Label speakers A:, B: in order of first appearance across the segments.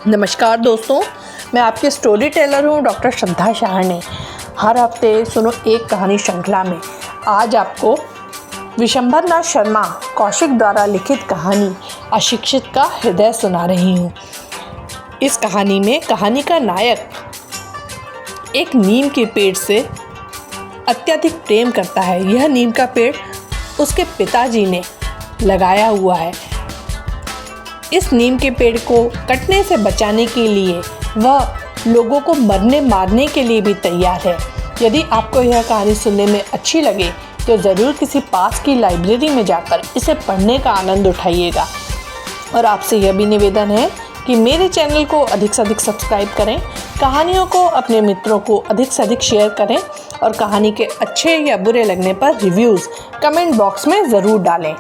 A: नमस्कार दोस्तों, मैं आपकी स्टोरी टेलर हूँ डॉक्टर श्रद्धा शाहने। हर हफ्ते सुनो एक कहानी श्रृंखला में आज आपको विशंबरनाथ शर्मा कौशिक द्वारा लिखित कहानी अशिक्षित का हृदय सुना रही हूँ। इस कहानी में कहानी का नायक एक नीम के पेड़ से अत्यधिक प्रेम करता है। यह नीम का पेड़ उसके पिताजी ने लगाया हुआ है। इस नीम के पेड़ को कटने से बचाने के लिए वह लोगों को मरने मारने के लिए भी तैयार है। यदि आपको यह कहानी सुनने में अच्छी लगे तो ज़रूर किसी पास की लाइब्रेरी में जाकर इसे पढ़ने का आनंद उठाइएगा। और आपसे यह भी निवेदन है कि मेरे चैनल को अधिक से अधिक सब्सक्राइब करें, कहानियों को अपने मित्रों को अधिक से अधिक शेयर करें और कहानी के अच्छे या बुरे लगने पर रिव्यूज़ कमेंट बॉक्स में ज़रूर डालें।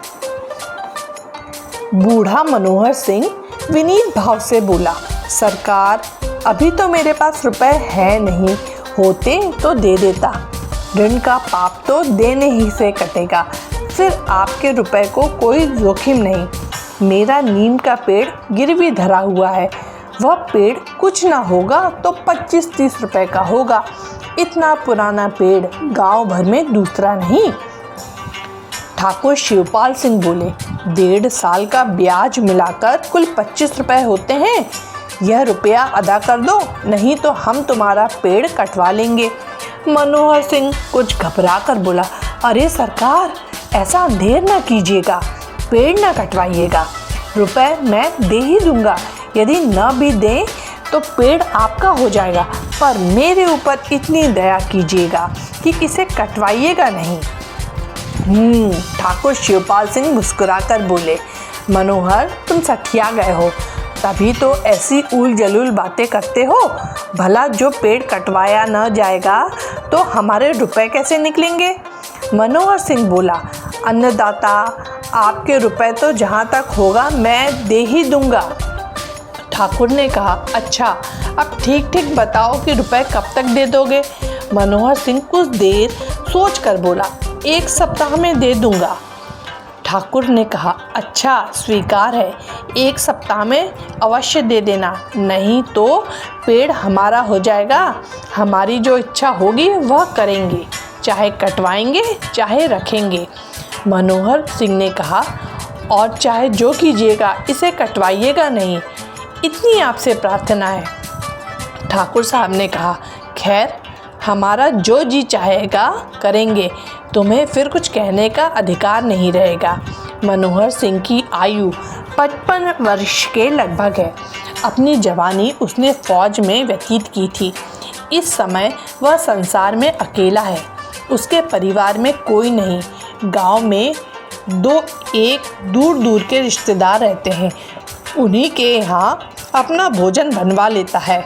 A: बूढ़ा मनोहर सिंह विनीत भाव से बोला, सरकार अभी तो मेरे पास रुपए है नहीं, होते तो दे देता। ऋण का पाप तो देने ही से कटेगा, फिर आपके रुपए को कोई जोखिम नहीं। मेरा नीम का पेड़ गिरवी धरा हुआ है, वह पेड़ कुछ ना होगा तो 25-30 रुपए का होगा। इतना पुराना पेड़ गांव भर में दूसरा नहीं। ठाकुर शिवपाल सिंह बोले, 1.5 साल का ब्याज मिलाकर कुल 25 रुपए होते हैं। यह रुपया अदा कर दो, नहीं तो हम तुम्हारा पेड़ कटवा लेंगे। मनोहर सिंह कुछ घबरा कर बोला, अरे सरकार ऐसा अंधेर ना कीजिएगा, पेड़ ना कटवाइएगा। रुपए मैं दे ही दूंगा, यदि न भी दें तो पेड़ आपका हो जाएगा, पर मेरे ऊपर इतनी दया कीजिएगा कि इसे कटवाइएगा नहीं। ठाकुर शिवपाल सिंह मुस्कुराकर बोले, मनोहर तुम सठिया गए हो, तभी तो ऐसी उल जलूल बातें करते हो। भला जो पेड़ कटवाया न जाएगा तो हमारे रुपए कैसे निकलेंगे? मनोहर सिंह बोला, अन्नदाता आपके रुपए तो जहाँ तक होगा मैं दे ही दूंगा। ठाकुर ने कहा, अच्छा अब ठीक ठीक बताओ कि रुपए कब तक दे दोगे? मनोहर सिंह कुछ देर सोच कर बोला, 1 सप्ताह में दे दूंगा। ठाकुर ने कहा, अच्छा स्वीकार है, 1 सप्ताह में अवश्य दे देना, नहीं तो पेड़ हमारा हो जाएगा। हमारी जो इच्छा होगी वह करेंगे, चाहे कटवाएंगे चाहे रखेंगे। मनोहर सिंह ने कहा, और चाहे जो कीजिएगा इसे कटवाइएगा नहीं, इतनी आपसे प्रार्थना है। ठाकुर साहब ने कहा, खैर हमारा जो जी चाहेगा करेंगे, तुम्हें फिर कुछ कहने का अधिकार नहीं रहेगा। मनोहर सिंह की आयु 55 वर्ष के लगभग है। अपनी जवानी उसने फौज में व्यतीत की थी। इस समय वह संसार में अकेला है, उसके परिवार में कोई नहीं। गांव में 2-1 दूर दूर के रिश्तेदार रहते हैं, उन्हीं के यहाँ अपना भोजन बनवा लेता है।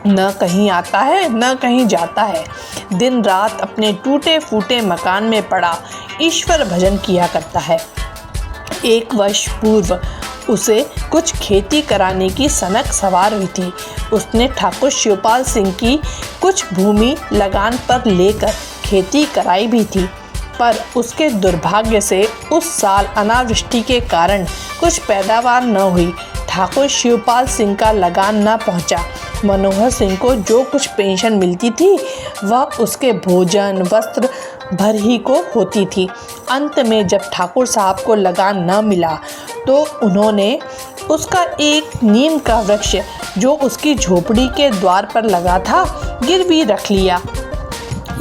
A: न कहीं आता है न कहीं जाता है। दिन रात अपने टूटे फूटे मकान में पड़ा ईश्वर भजन किया करता है। 1 वर्ष पूर्व उसे कुछ खेती कराने की सनक सवार हुई थी। उसने ठाकुर शिवपाल सिंह की कुछ भूमि लगान पर लेकर खेती कराई भी थी, पर उसके दुर्भाग्य से उस साल अनावृष्टि के कारण कुछ पैदावार न हुई। ठाकुर शिवपाल सिंह का लगान न पहुंचा। मनोहर सिंह को जो कुछ पेंशन मिलती थी वह उसके भोजन वस्त्र भर ही को होती थी। अंत में जब ठाकुर साहब को लगान न मिला तो उन्होंने उसका एक नीम का वृक्ष जो उसकी झोपड़ी के द्वार पर लगा था गिरवी रख लिया।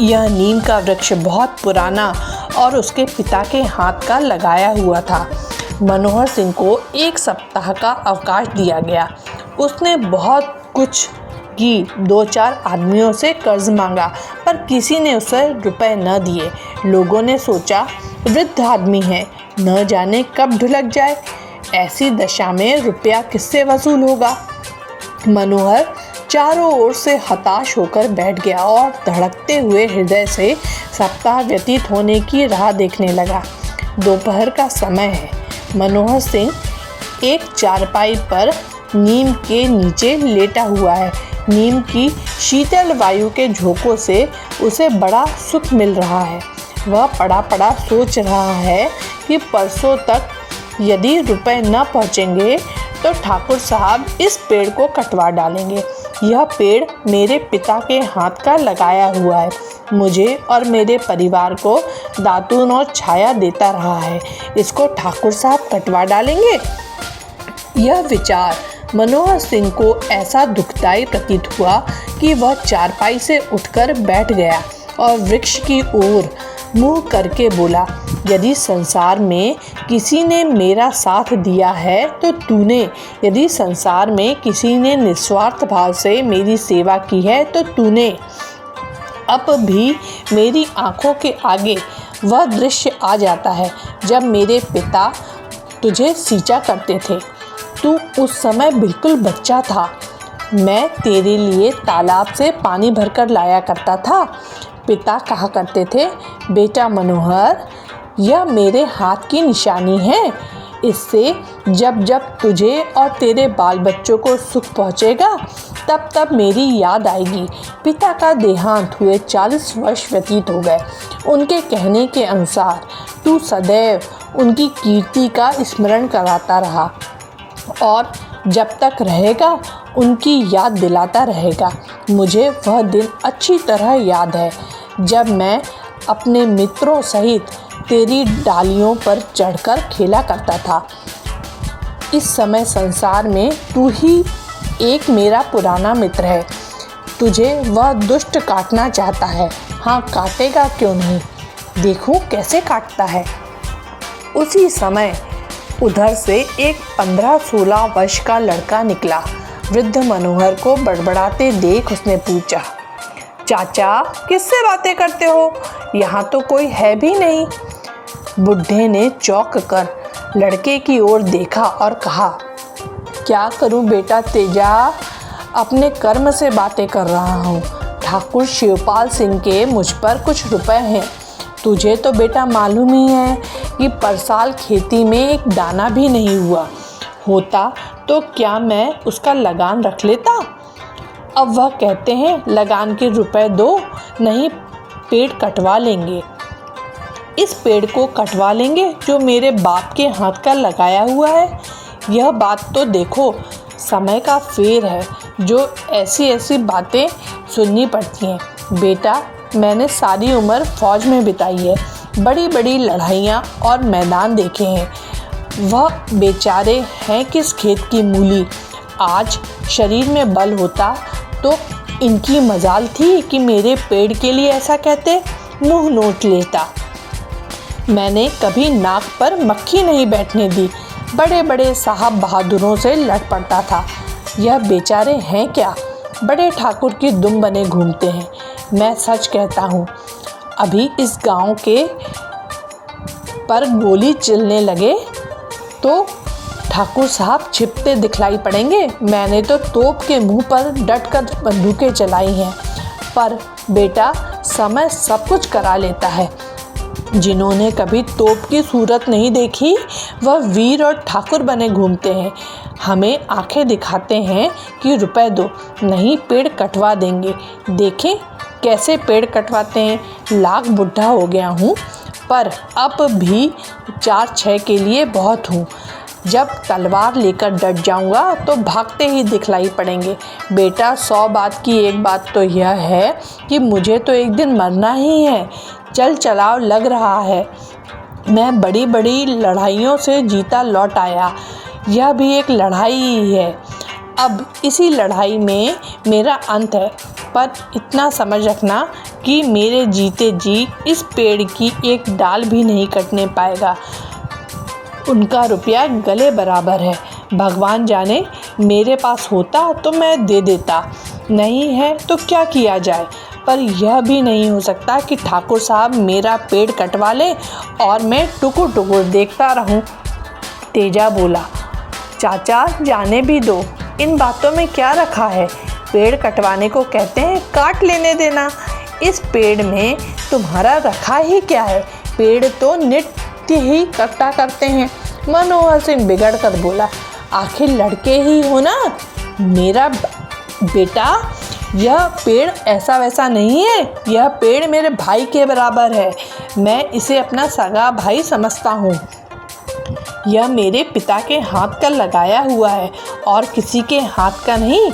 A: यह नीम का वृक्ष बहुत पुराना और उसके पिता के हाथ का लगाया हुआ था। मनोहर सिंह को 1 सप्ताह का अवकाश दिया गया। उसने बहुत कुछ की, 2-4 आदमियों से कर्ज मांगा, पर किसी ने उसे रुपए न दिए। लोगों ने सोचा वृद्ध आदमी है, न जाने कब ढुलक जाए, ऐसी दशा में रुपया किससे वसूल होगा। मनोहर चारों ओर से हताश होकर बैठ गया और धड़कते हुए हृदय से सप्ताह व्यतीत होने की राह देखने लगा। दोपहर का समय है। मनोहर सिंह एक चारपाई पर नीम के नीचे लेटा हुआ है। नीम की शीतल वायु के झोंकों से उसे बड़ा सुख मिल रहा है। वह पड़ा पड़ा सोच रहा है कि परसों तक यदि रुपए न पहुँचेंगे तो ठाकुर साहब इस पेड़ को कटवा डालेंगे। यह पेड़ मेरे पिता के हाथ का लगाया हुआ है, मुझे और मेरे परिवार को दातून और छाया देता रहा है। इसको ठाकुर साहब कटवा डालेंगे। यह विचार मनोहर सिंह को ऐसा दुखदाई प्रतीत हुआ कि वह चारपाई से उठकर बैठ गया और वृक्ष की ओर मुंह करके बोला, यदि संसार में किसी ने मेरा साथ दिया है तो तूने, यदि संसार में किसी ने निस्वार्थ भाव से मेरी सेवा की है तो तूने। अब भी मेरी आंखों के आगे वह दृश्य आ जाता है जब मेरे पिता तुझे सींचा करते थे। तू उस समय बिल्कुल बच्चा था। मैं तेरे लिए तालाब से पानी भरकर लाया करता था। पिता कहा करते थे, बेटा मनोहर, यह मेरे हाथ की निशानी है। इससे जब जब तुझे और तेरे बाल बच्चों को सुख पहुँचेगा तब तब मेरी याद आएगी। पिता का देहांत हुए 40 वर्ष व्यतीत हो गए। उनके कहने के अनुसार तू सदैव उनकी कीर्ति का स्मरण कराता रहा और जब तक रहेगा उनकी याद दिलाता रहेगा। मुझे वह दिन अच्छी तरह याद है जब मैं अपने मित्रों सहित तेरी डालियों पर चढ़कर खेला करता था। इस समय संसार में तू ही एक मेरा पुराना मित्र है। तुझे वह दुष्ट काटना चाहता है। हाँ, काटेगा क्यों नहीं, देखूं कैसे काटता है। उसी समय उधर से एक 15-16 वर्ष का लड़का निकला। वृद्ध मनोहर को बड़बड़ाते देख उसने पूछा, चाचा किससे बातें करते हो? यहाँ तो कोई है भी नहीं। बुढ़े ने चौंक कर लड़के की ओर देखा और कहा, क्या करूं बेटा तेजा, अपने कर्म से बातें कर रहा हूँ। ठाकुर शिवपाल सिंह के मुझ पर कुछ रुपए हैं। तुझे तो बेटा मालूम ही है कि पर साल खेती में एक दाना भी नहीं हुआ होता, तो क्या मैं उसका लगान रख लेता। अब वह कहते हैं लगान के रुपए दो, नहीं पेड़ कटवा लेंगे। इस पेड़ को कटवा लेंगे जो मेरे बाप के हाथ का लगाया हुआ है। यह बात तो देखो, समय का फेर है जो ऐसी ऐसी बातें सुननी पड़ती हैं। बेटा, मैंने सारी उम्र फौज में बिताई है, बड़ी बड़ी लड़ाइयाँ और मैदान देखे हैं। वह बेचारे हैं किस खेत की मूली। आज शरीर में बल होता तो इनकी मजाल थी कि मेरे पेड़ के लिए ऐसा कहते, मुंह नोट लेता। मैंने कभी नाक पर मक्खी नहीं बैठने दी। बड़े बड़े साहब बहादुरों से लड़ पड़ता था। यह बेचारे हैं क्या, बड़े ठाकुर की दुम बने घूमते हैं। मैं सच कहता हूँ, अभी इस गांव के पर गोली चलने लगे तो ठाकुर साहब छिपते दिखलाई पड़ेंगे। मैंने तो तोप के मुंह पर डटकर बंदूकें चलाई हैं। पर बेटा, समय सब कुछ करा लेता है। जिन्होंने कभी तोप की सूरत नहीं देखी वह वीर और ठाकुर बने घूमते हैं। हमें आंखें दिखाते हैं कि रुपए दो, नहीं पेड़ कटवा देंगे। देखें कैसे पेड़ कटवाते हैं। लाख बुढ़ा हो गया हूँ पर अब भी 4-6 के लिए बहुत हूँ। जब तलवार लेकर डट जाऊँगा तो भागते ही दिखलाई पड़ेंगे। बेटा, 100 बात की एक बात तो यह है कि मुझे तो एक दिन मरना ही है। चल चलाव लग रहा है। मैं बड़ी बड़ी लड़ाइयों से जीता लौट आया। यह भी एक लड़ाई ही है। अब इसी लड़ाई में मेरा अंत है। पर इतना समझ रखना कि मेरे जीते जी इस पेड़ की एक डाल भी नहीं कटने पाएगा। उनका रुपया गले बराबर है। भगवान जाने, मेरे पास होता तो मैं दे देता, नहीं है तो क्या किया जाए। पर यह भी नहीं हो सकता कि ठाकुर साहब मेरा पेड़ कटवा ले और मैं टुकुर टुकुर देखता रहूं। तेजा बोला, चाचा जाने भी दो, इन बातों में क्या रखा है। पेड़ कटवाने को कहते हैं, काट लेने देना। इस पेड़ में तुम्हारा रखा ही क्या है। पेड़ तो नित्य ही कटा करते हैं। मनोहर सिंह बिगड़ कर बोला, आखिर लड़के ही हो ना मेरा बेटा। यह पेड़ ऐसा वैसा नहीं है। यह पेड़ मेरे भाई के बराबर है। मैं इसे अपना सगा भाई समझता हूँ। यह मेरे पिता के हाथ का लगाया हुआ है और किसी के हाथ का नहीं।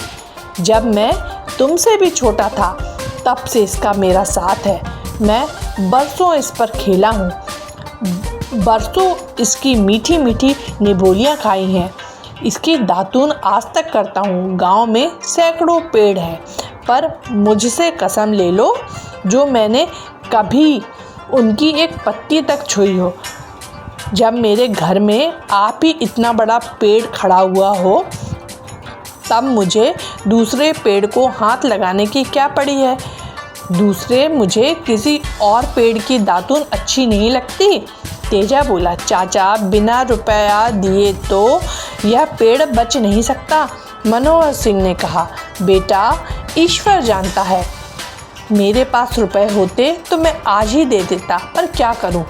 A: जब मैं तुमसे भी छोटा था तब से इसका मेरा साथ है। मैं बरसों इस पर खेला हूँ, बरसों इसकी मीठी मीठी निभोलियाँ खाई हैं। इसकी दातून आज तक करता हूँ। गांव में सैकड़ों पेड़ हैं, पर मुझसे कसम ले लो जो मैंने कभी उनकी एक पत्ती तक छुई हो। जब मेरे घर में आप ही इतना बड़ा पेड़ खड़ा हुआ हो तब मुझे दूसरे पेड़ को हाथ लगाने की क्या पड़ी है। दूसरे मुझे किसी और पेड़ की दातून अच्छी नहीं लगती। तेजा बोला, चाचा बिना रुपया दिए तो यह पेड़ बच नहीं सकता। मनोहर सिंह ने कहा, बेटा ईश्वर जानता है, मेरे पास रुपए होते तो मैं आज ही दे देता, पर क्या करूं,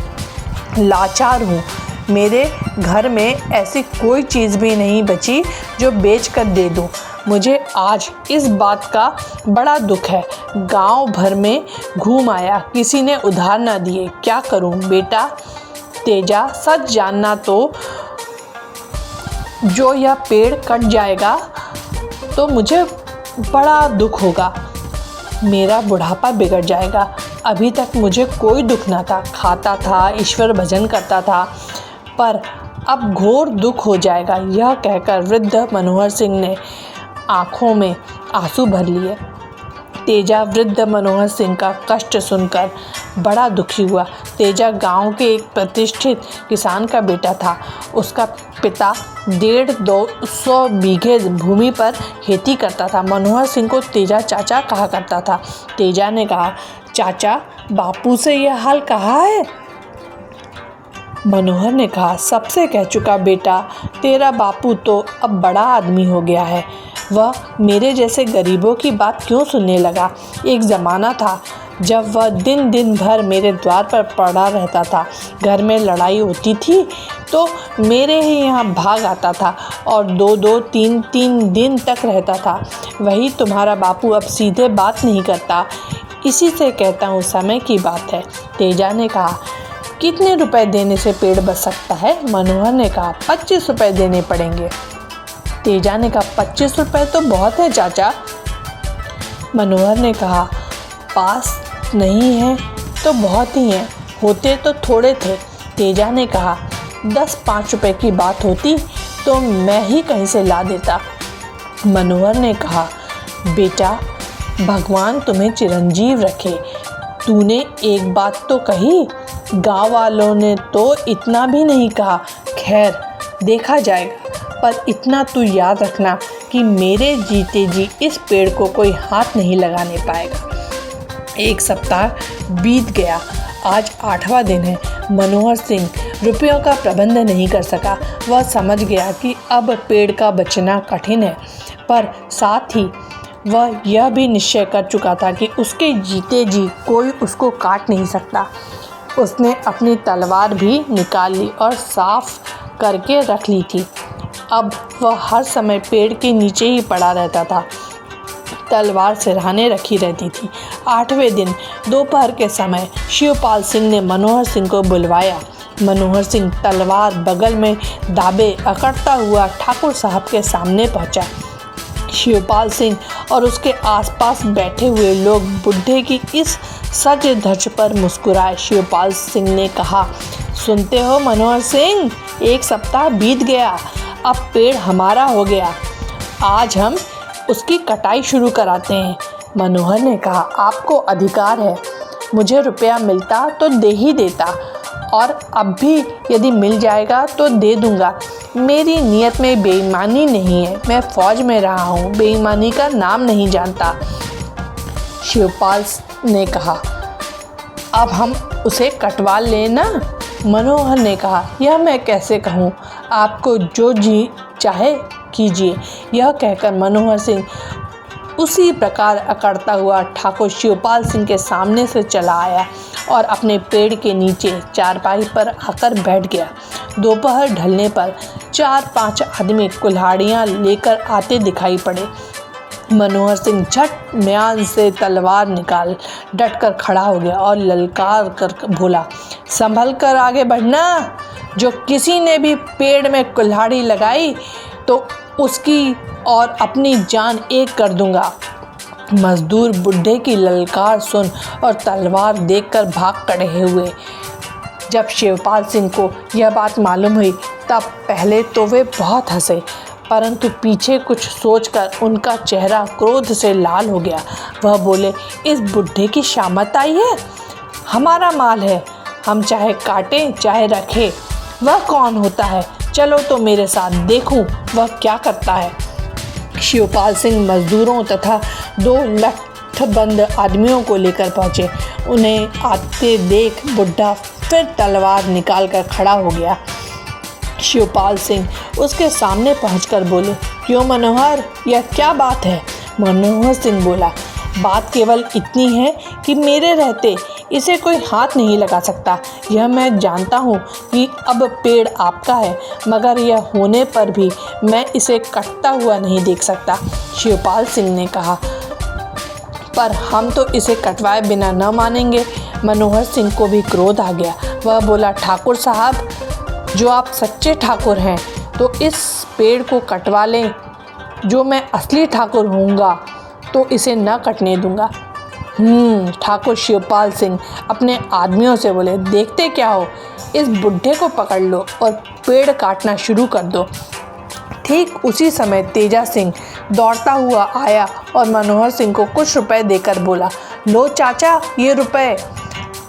A: लाचार हूँ। मेरे घर में ऐसी कोई चीज़ भी नहीं बची जो बेच कर दे दूँ। मुझे आज इस बात का बड़ा दुख है। गांव भर में घूम आया, किसी ने उधार न दिए। क्या करूं बेटा? तेजा, सच जानना तो जो यह पेड़ कट जाएगा तो मुझे बड़ा दुख होगा। मेरा बुढ़ापा बिगड़ जाएगा। अभी तक मुझे कोई दुख ना था, खाता था, ईश्वर भजन करता था, पर अब घोर दुख हो जाएगा। यह कहकर वृद्ध मनोहर सिंह ने आंखों में आंसू भर लिए। तेजा वृद्ध मनोहर सिंह का कष्ट सुनकर बड़ा दुखी हुआ। तेजा गांव के एक प्रतिष्ठित किसान का बेटा था। उसका पिता 150-200 बीघे भूमि पर खेती करता था। मनोहर सिंह को तेजा चाचा कहा करता था। तेजा ने कहा, चाचा बापू से यह हाल कहा है? मनोहर ने कहा, सबसे कह चुका बेटा। तेरा बापू तो अब बड़ा आदमी हो गया है, वह मेरे जैसे गरीबों की बात क्यों सुनने लगा। एक ज़माना था जब वह दिन दिन भर मेरे द्वार पर पड़ा रहता था। घर में लड़ाई होती थी तो मेरे ही यहाँ भाग आता था और 2-2, 3-3 दिन तक रहता था। वही तुम्हारा बापू अब सीधे बात नहीं करता। इसी से कहता हूँ समय की बात है। तेजा ने कहा, कितने रुपए देने से पेड़ बच सकता है? मनोहर ने कहा, 25 रुपये देने पड़ेंगे। तेजा ने कहा, 25 रुपये तो बहुत है चाचा। मनोहर ने कहा, पास नहीं है तो बहुत ही हैं, होते तो थोड़े थे। तेजा ने कहा, 10-5 रुपये की बात होती तो मैं ही कहीं से ला देता। मनोहर ने कहा, बेटा भगवान तुम्हें चिरंजीव रखे। तूने एक बात तो कही, गांव वालों ने तो इतना भी नहीं कहा। खैर देखा जाएगा, पर इतना तू याद रखना कि मेरे जीते जी इस पेड़ को कोई हाथ नहीं लगाने पाएगा। एक सप्ताह बीत गया, आज 8वां दिन है। मनोहर सिंह रुपयों का प्रबंध नहीं कर सका। वह समझ गया कि अब पेड़ का बचना कठिन है, पर साथ ही वह यह भी निश्चय कर चुका था कि उसके जीते जी कोई उसको काट नहीं सकता। उसने अपनी तलवार भी निकाल ली और साफ करके रख ली थी। अब वह हर समय पेड़ के नीचे ही पड़ा रहता था। तलवार सिरहाने रखी रहती थी। 8वें दिन दोपहर के समय शिवपाल सिंह ने मनोहर सिंह को बुलवाया। मनोहर सिंह तलवार बगल में दाबे अकड़ता हुआ ठाकुर साहब के सामने पहुंचा। शिवपाल सिंह और उसके आसपास बैठे हुए लोग बुढ़े की इस सज धज पर मुस्कुराए। शिवपाल सिंह ने कहा, सुनते हो मनोहर सिंह, 1 सप्ताह बीत गया, अब पेड़ हमारा हो गया। आज हम उसकी कटाई शुरू कराते हैं। मनोहर ने कहा, आपको अधिकार है, मुझे रुपया मिलता तो दे ही देता, और अब भी यदि मिल जाएगा तो दे दूंगा। मेरी नीयत में बेईमानी नहीं है। मैं फ़ौज में रहा हूँ, बेईमानी का नाम नहीं जानता। शिवपाल ने कहा, अब हम उसे कटवा लें ना? मनोहर ने कहा, यह मैं कैसे कहूँ, आपको जो जी चाहे कीजिए। यह कहकर मनोहर सिंह उसी प्रकार अकड़ता हुआ ठाकुर शिवपाल सिंह के सामने से चला आया और अपने पेड़ के नीचे चारपाई पर आकर बैठ गया। दोपहर ढलने पर 4-5 आदमी कुल्हाड़ियाँ लेकर आते दिखाई पड़े। मनोहर सिंह झट म्यान से तलवार निकाल डटकर खड़ा हो गया और ललकार कर बोला, संभल कर आगे बढ़ना, जो किसी ने भी पेड़ में कुल्हाड़ी लगाई तो उसकी और अपनी जान एक कर दूंगा। मजदूर बुढ़े की ललकार सुन और तलवार देखकर भाग खड़े हुए। जब शिवपाल सिंह को यह बात मालूम हुई तब पहले तो वे बहुत हंसे, परंतु पीछे कुछ सोचकर उनका चेहरा क्रोध से लाल हो गया। वह बोले, इस बुढ़े की शामत आई है, हमारा माल है, हम चाहे काटें चाहे रखें, वह कौन होता है, चलो तो मेरे साथ देखूं वह क्या करता है। शिवपाल सिंह मजदूरों तथा 2 लठबंद आदमियों को लेकर पहुँचे। उन्हें आते देख बुढ़ा फिर तलवार निकालकर खड़ा हो गया। शिवपाल सिंह उसके सामने पहुंचकर बोले, क्यों मनोहर, यह क्या बात है। मनोहर सिंह बोला, बात केवल इतनी है कि मेरे रहते इसे कोई हाथ नहीं लगा सकता। यह मैं जानता हूँ कि अब पेड़ आपका है, मगर यह होने पर भी मैं इसे कटता हुआ नहीं देख सकता। शिवपाल सिंह ने कहा, पर हम तो इसे कटवाए बिना न मानेंगे। मनोहर सिंह को भी क्रोध आ गया। वह बोला, ठाकुर साहब, जो आप सच्चे ठाकुर हैं तो इस पेड़ को कटवा लें। जो मैं असली ठाकुर होऊंगा तो इसे न कटने दूंगा। ठाकुर शिवपाल सिंह अपने आदमियों से बोले, देखते क्या हो, इस बुढ़े को पकड़ लो और पेड़ काटना शुरू कर दो। ठीक उसी समय तेजा सिंह दौड़ता हुआ आया और मनोहर सिंह को कुछ रुपए देकर बोला, लो चाचा, ये रुपए,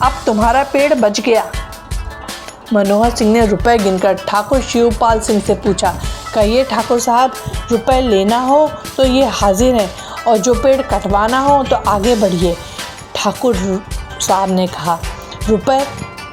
A: अब तुम्हारा पेड़ बच गया। मनोहर सिंह ने रुपए गिनकर ठाकुर शिवपाल सिंह से पूछा, कहिए ठाकुर साहब, रुपए लेना हो तो ये हाजिर हैं और जो पेड़ कटवाना हो तो आगे बढ़िए। ठाकुर साहब ने कहा, रुपए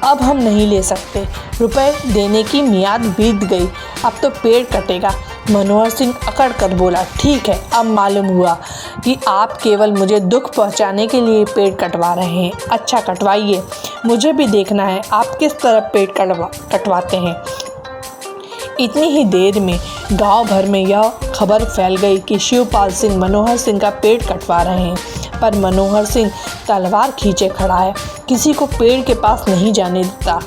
A: अब हम नहीं ले सकते, रुपए देने की मियाद बीत गई, अब तो पेड़ कटेगा। मनोहर सिंह अकड़ कर बोला, ठीक है, अब मालूम हुआ कि आप केवल मुझे दुख पहुंचाने के लिए पेड़ कटवा रहे हैं। अच्छा, कटवाइए, मुझे भी देखना है आप किस तरह पेड़ कटवाते हैं। इतनी ही देर में गांव भर में यह खबर फैल गई कि शिवपाल सिंह मनोहर सिंह का पेड़ कटवा रहे हैं, पर मनोहर सिंह तलवार खींचे खड़ा है, किसी को पेड़ के पास नहीं जाने देता।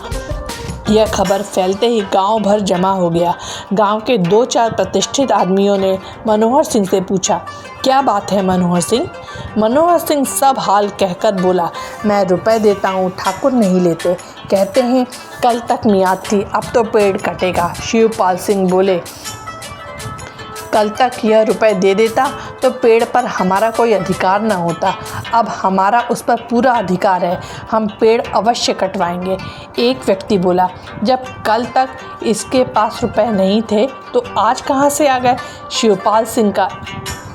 A: यह खबर फैलते ही गांव भर जमा हो गया। गांव के 2-4 प्रतिष्ठित आदमियों ने मनोहर सिंह से पूछा, क्या बात है मनोहर सिंह। मनोहर सिंह सब हाल कहकर बोला, मैं रुपए देता हूँ, ठाकुर नहीं लेते, कहते हैं कल तक मियाद थी, अब तो पेड़ कटेगा। शिवपाल सिंह बोले, कल तक यह रुपए दे देता तो पेड़ पर हमारा कोई अधिकार न होता, अब हमारा उस पर पूरा अधिकार है, हम पेड़ अवश्य कटवाएंगे। एक व्यक्ति बोला, जब कल तक इसके पास रुपए नहीं थे तो आज कहाँ से आ गए। शिवपाल सिंह का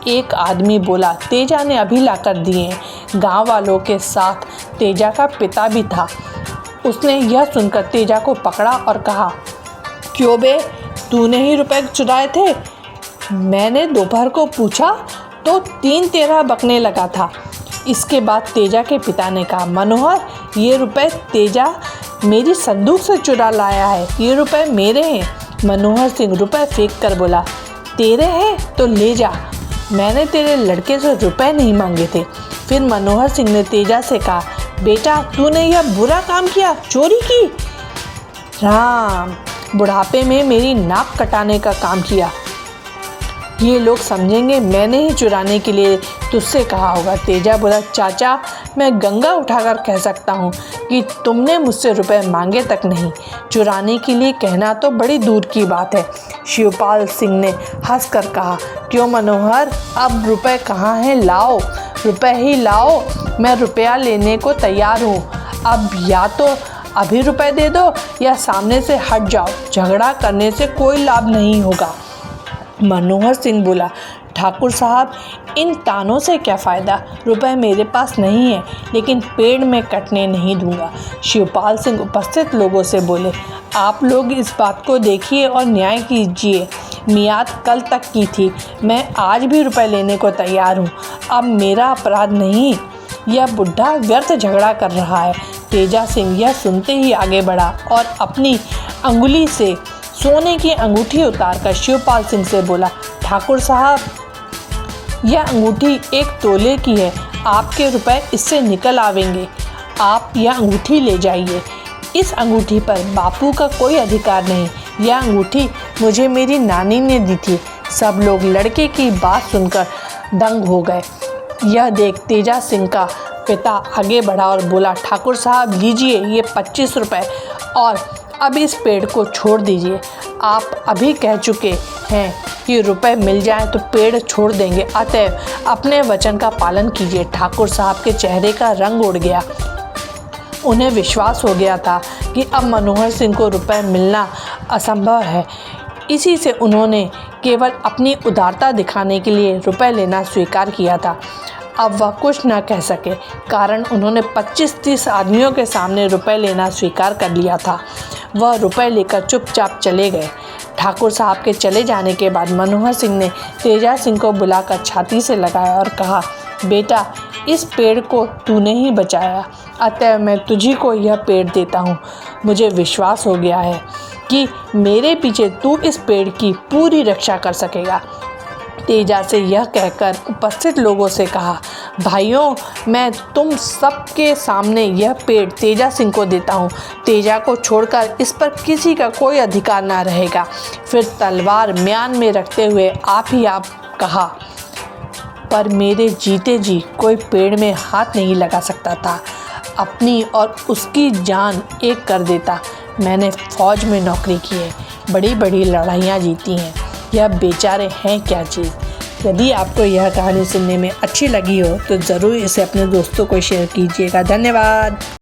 A: एक आदमी बोला, तेजा ने अभी लाकर दिए। गांव वालों के साथ तेजा का पिता भी था। उसने यह सुनकर तेजा को पकड़ा और कहा, क्यों बे, तूने ही रुपए चुराए थे। मैंने दोपहर को पूछा तो 3-13 बकने लगा था। इसके बाद तेजा के पिता ने कहा, मनोहर, ये रुपए तेजा मेरी संदूक से चुरा लाया है, ये रुपए मेरे हैं। मनोहर सिंह रुपए फेंक कर बोला, तेरे हैं तो ले जा, मैंने तेरे लड़के से रुपए नहीं मांगे थे। फिर मनोहर सिंह ने तेजा से कहा, बेटा, तूने यह बुरा काम किया, चोरी की। राम, बुढ़ापे में मेरी नाक कटाने का काम किया, ये लोग समझेंगे मैंने ही चुराने के लिए तुझसे कहा होगा। तेजा बोला, चाचा, मैं गंगा उठाकर कह सकता हूँ कि तुमने मुझसे रुपए मांगे तक नहीं, चुराने के लिए कहना तो बड़ी दूर की बात है। शिवपाल सिंह ने हंसकर कहा, क्यों मनोहर, अब रुपए कहाँ हैं, लाओ, रुपए ही लाओ, मैं रुपया लेने को तैयार हूँ। अब या तो अभी रुपए दे दो या सामने से हट जाओ, झगड़ा करने से कोई लाभ नहीं होगा। मनोहर सिंह बोला, ठाकुर साहब, इन तानों से क्या फ़ायदा, रुपए मेरे पास नहीं है, लेकिन पेड़ में कटने नहीं दूंगा। शिवपाल सिंह उपस्थित लोगों से बोले, आप लोग इस बात को देखिए और न्याय कीजिए, मियाद कल तक की थी, मैं आज भी रुपए लेने को तैयार हूँ, अब मेरा अपराध नहीं, यह बुढ़ा व्यर्थ झगड़ा कर रहा है। तेजा सिंह यह सुनते ही आगे बढ़ा और अपनी अंगुली से सोने की अंगूठी उतारकर शिवपाल सिंह से बोला, ठाकुर साहब, यह अंगूठी 1 तोले की है, आपके रुपए इससे निकल आवेंगे, आप यह अंगूठी ले जाइए। इस अंगूठी पर बापू का कोई अधिकार नहीं। यह अंगूठी मुझे मेरी नानी ने दी थी। सब लोग लड़के की बात सुनकर दंग हो गए। यह देख तेजा सिंह का पिता आगे बढ़ा और बोला, ठाकुर साहब लीजिए ये 25 रुपये और अब इस पेड़ को छोड़ दीजिए। आप अभी कह चुके हैं कि रुपए मिल जाए तो पेड़ छोड़ देंगे, अतएव अपने वचन का पालन कीजिए। ठाकुर साहब के चेहरे का रंग उड़ गया। उन्हें विश्वास हो गया था कि अब मनोहर सिंह को रुपए मिलना असंभव है। इसी से उन्होंने केवल अपनी उदारता दिखाने के लिए रुपए लेना स्वीकार किया था। अब वह कुछ न कह सके, कारण उन्होंने 25-30 आदमियों के सामने रुपए लेना स्वीकार कर लिया था। वह रुपए लेकर चुपचाप चले गए। ठाकुर साहब के चले जाने के बाद मनोहर सिंह ने तेजा सिंह को बुलाकर छाती से लगाया और कहा, बेटा इस पेड़ को तूने ही बचाया, अतः मैं तुझी को यह पेड़ देता हूँ। मुझे विश्वास हो गया है कि मेरे पीछे तू इस पेड़ की पूरी रक्षा कर सकेगा। तेजा से यह कहकर उपस्थित लोगों से कहा, भाइयों मैं तुम सबके सामने यह पेड़ तेजा सिंह को देता हूँ। तेजा को छोड़कर इस पर किसी का कोई अधिकार ना रहेगा। फिर तलवार म्यान में रखते हुए आप ही आप कहा, पर मेरे जीते जी कोई पेड़ में हाथ नहीं लगा सकता था। अपनी और उसकी जान एक कर देता। मैंने फ़ौज में नौकरी की है, बड़ी बड़ी लड़ाइयाँ जीती हैं, यह बेचारे हैं क्या चीज़। यदि आपको यह कहानी सुनने में अच्छी लगी हो तो ज़रूर इसे अपने दोस्तों को शेयर कीजिएगा। धन्यवाद।